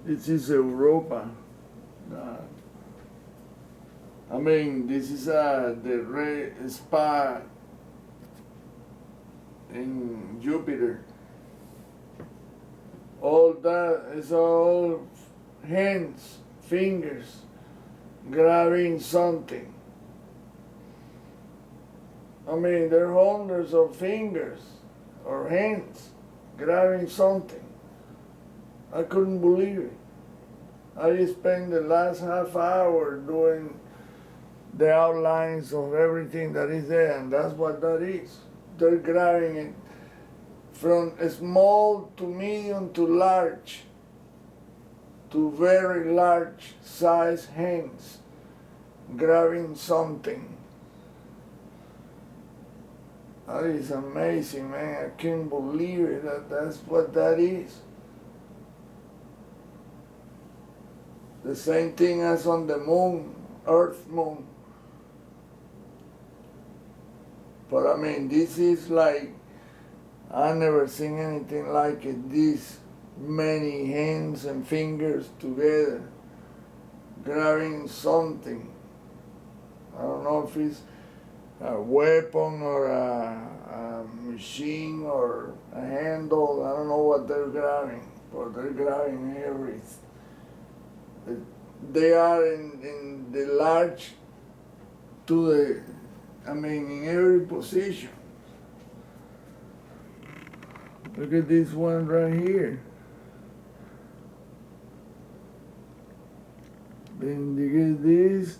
This is Europa. I mean, this is the red spot in Jupiter. All that is all hands, fingers, grabbing something. I mean, there are hundreds of fingers or hands grabbing something. I couldn't believe it. I spent the last half hour doing the outlines of everything that is there, and that's what that is. They're grabbing it from small to medium to large to very large size hands grabbing something. That is amazing, man. I can't believe it. That's what that is. The same thing as on the moon, Earth moon. But I mean, this is like, I've never seen anything like it. This many hands and fingers together, grabbing something. I don't know if it's a weapon or a machine or a handle. I don't know what they're grabbing, but they're grabbing everything. They are in the large to the, I mean, in every position. Look at this one right here. Then you get this,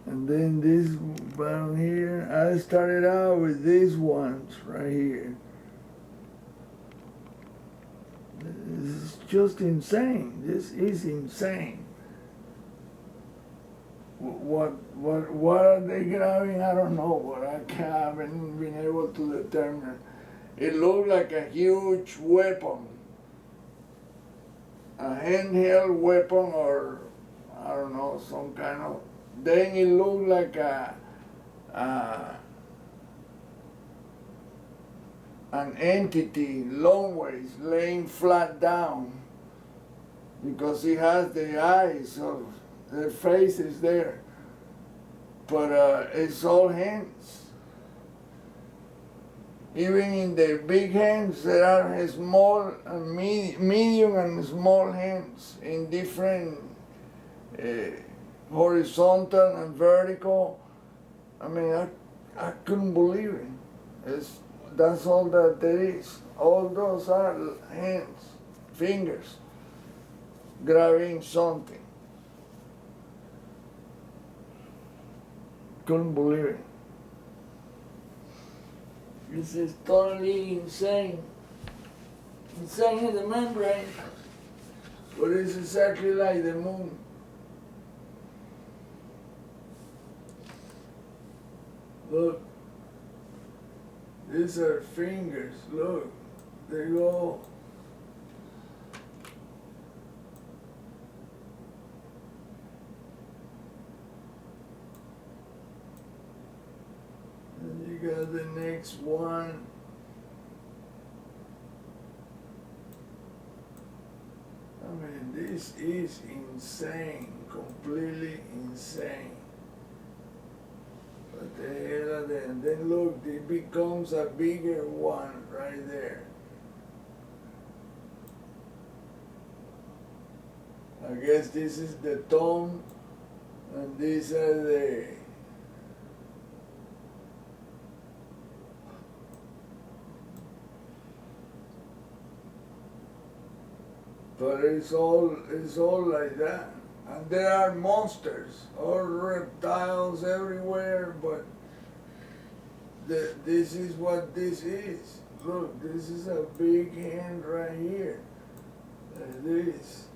and then this down here. I started out with these ones right here. This is just insane. This is insane. What are they grabbing? I don't know, but I haven't been able to determine. It looked like a huge weapon, a handheld weapon, or I don't know, some kind of. Then it looked like an entity long ways laying flat down, because it has the eyes of their faces there, but it's all hands. Even in the big hands, there are small, medium and small hands in different horizontal and vertical. I mean, I couldn't believe it. That's all that there is. All those are hands, fingers, grabbing something. Couldn't believe it. This is totally insane. Insane in the membrane, but it's exactly like the moon. Look, these are fingers. Look, they go. And you got the next one. I mean, this is insane, completely insane. What the hell are they? And then look, it becomes a bigger one right there. I guess this is the thumb, and these are the but it's all like that. And there are monsters, all reptiles everywhere, but this is what this is. Look, this is a big hand right here. This.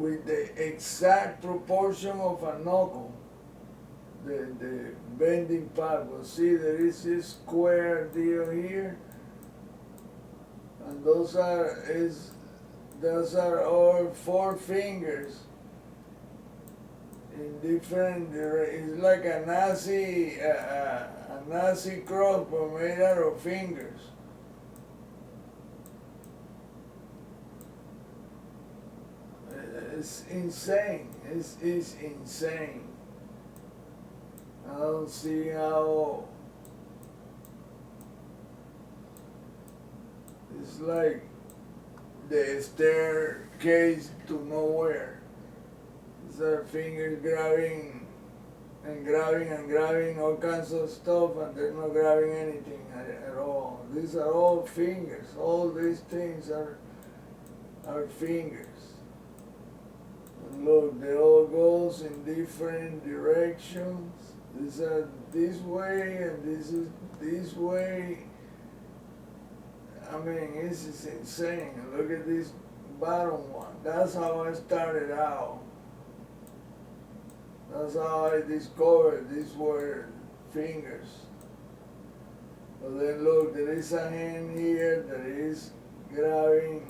with the exact proportion of a knuckle, the bending part. Well, see, there is this square deal here, and those are all 4 fingers in different directions. It's like a Nazi cross, but made out of fingers. It's insane. It's insane. I don't see how. It's like the staircase to nowhere. These are fingers grabbing and grabbing and grabbing all kinds of stuff, and they're not grabbing anything at all. These are all fingers. All these things are fingers. And look, they all goes in different directions. These are this way, and this is this way. I mean, this is insane. Look at this bottom one. That's how I started out. That's how I discovered these were fingers. But then look, there is a hand here that is grabbing.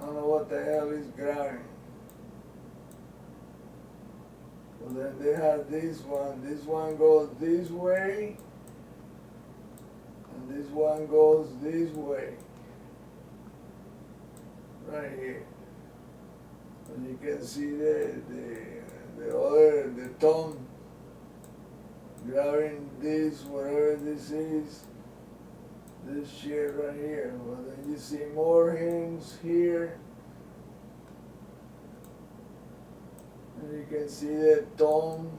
I don't know what the hell is grabbing. But then they have this one. This one goes this way. And this one goes this way, right here. And you can see the thumb grabbing this, whatever this is, this shit right here. Well, then you see more hands here. And you can see the thumb.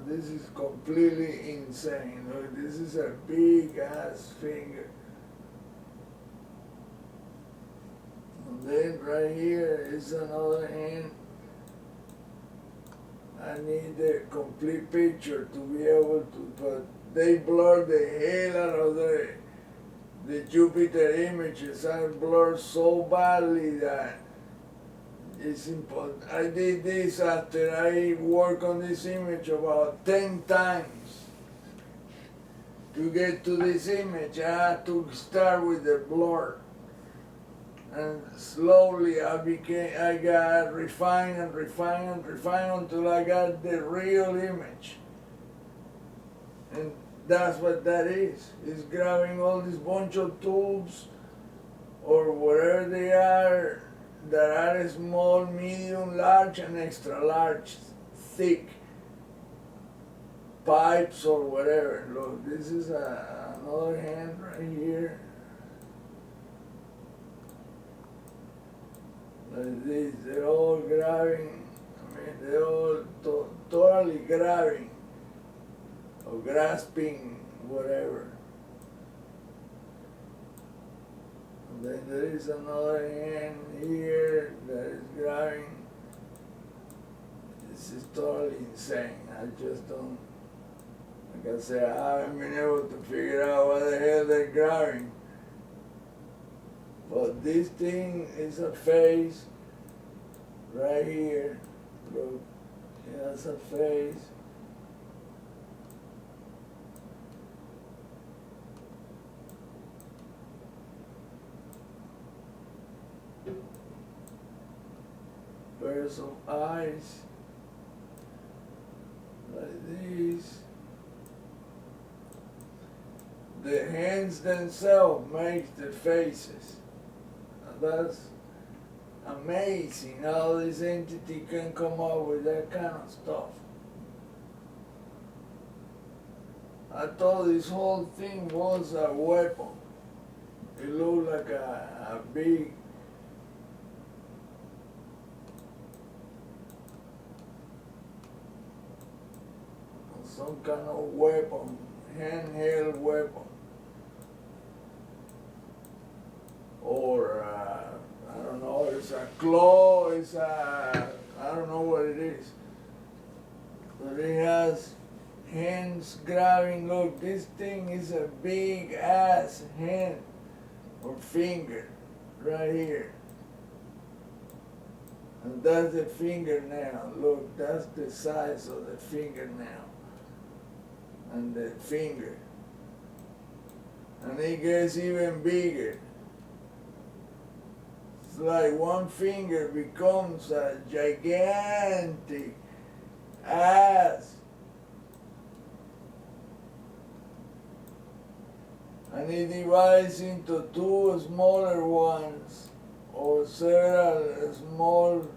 This is completely insane. Look, this is a big ass finger. And then right here is another hand. I need the complete picture to be able to, but they blur the hell out of the Jupiter images. I blur so badly that it's important. I did this after I worked on this image about 10 times. To get to this image, I had to start with the blur. And slowly I got refined and refined and refined until I got the real image. And that's what that is. It's grabbing all this bunch of tubes or whatever they are, that are small, medium, large, and extra large, thick pipes or whatever. Look, this is another hand right here. Like this, they're all grabbing. I mean, they're all totally grabbing or grasping, whatever. Then there is another hand here that is grabbing. This is totally insane. I just don't, like I said, I haven't been able to figure out what the hell they're grabbing. But this thing is a face right here. Look, yeah, it's a face. Pairs of eyes, like these. The hands themselves make the faces. That's amazing how this entity can come up with that kind of stuff. I thought this whole thing was a weapon. It looked like a big some kind of weapon, handheld weapon, or I don't know, it's a claw, it's a, I don't know what it is, but it has hands grabbing. Look, this thing is a big ass hand. or finger, right here. And that's the fingernail. Look, that's the size of the fingernail and the finger. And it gets even bigger. It's like one finger becomes a gigantic ass. And it divides into two smaller ones, or several small,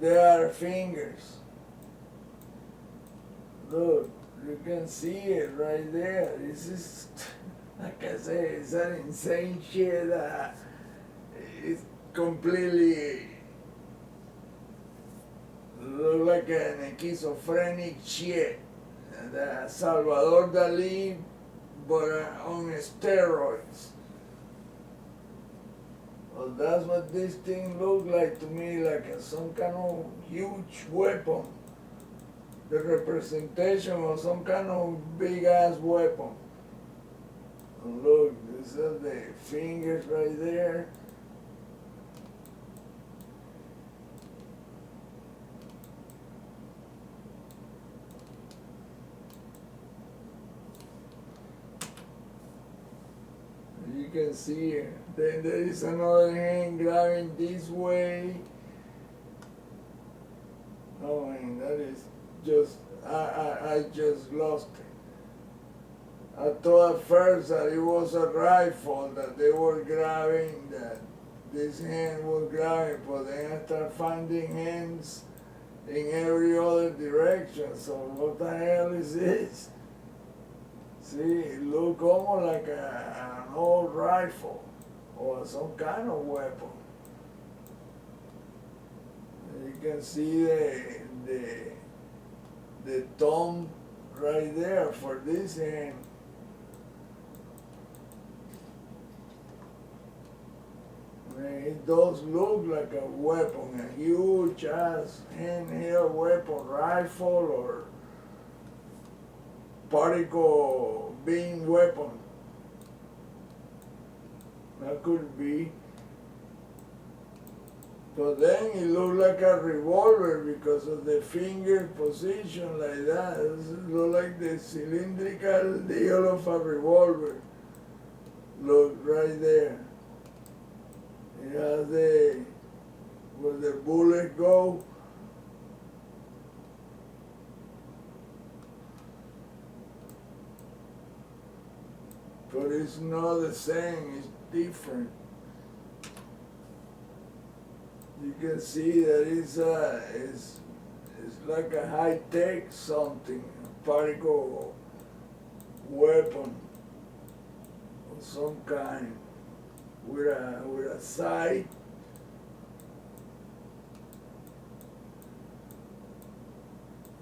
they are fingers. Look, you can see it right there. This is, like I say, it's an insane shit. It's completely look like an schizophrenic shit. The Salvador Dali, but on steroids. Well, that's what this thing looked like to me, like some kind of huge weapon. The representation of some kind of big ass weapon. And look, these are the fingers right there. You can see it. Then there is another hand grabbing this way. Oh man, that is just, I just lost it. I thought at first that it was a rifle that they were grabbing, that this hand was grabbing, but then I started finding hands in every other direction. So what the hell is this? See, it looked almost like an old rifle or some kind of weapon. You can see the thumb right there for this hand. I mean, it does look like a weapon, a huge ass handheld weapon, rifle or particle beam weapon. That could be. But then it looked like a revolver because of the finger position like that. It looked like the cylindrical deal of a revolver. Look right there. It has where the bullet go. But it's not the same, it's different. You can see that it's like a high-tech something, a particle weapon of some kind with a sight.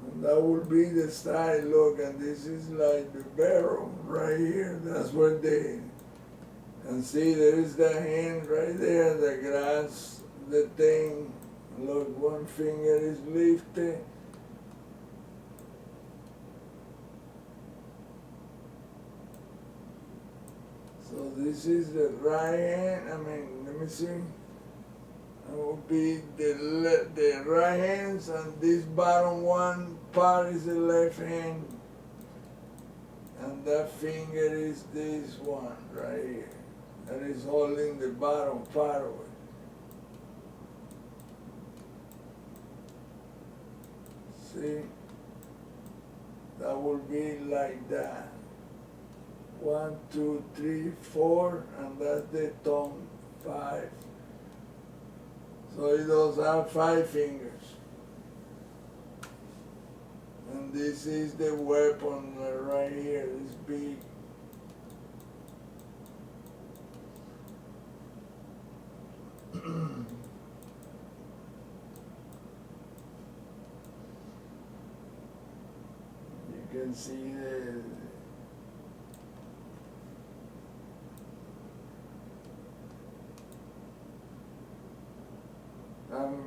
And that would be the side, look, and this is like the barrel right here. That's where and see, there is the hand right there that grabs the thing. Look, one finger is lifted. So this is the right hand. I mean, let me see. It will be the right hands, and this bottom one part is the left hand, and that finger is this one right here, that is holding the bottom part of it. See, that will be like that. 1, 2, 3, 4, and that's the thumb, 5. So it does have 5 fingers. And this is the weapon right here, this big. You can see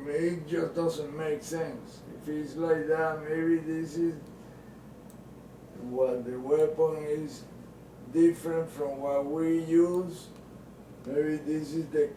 it just doesn't make sense. If it's like that, maybe this is what the weapon is different from what we use, Maybe this is the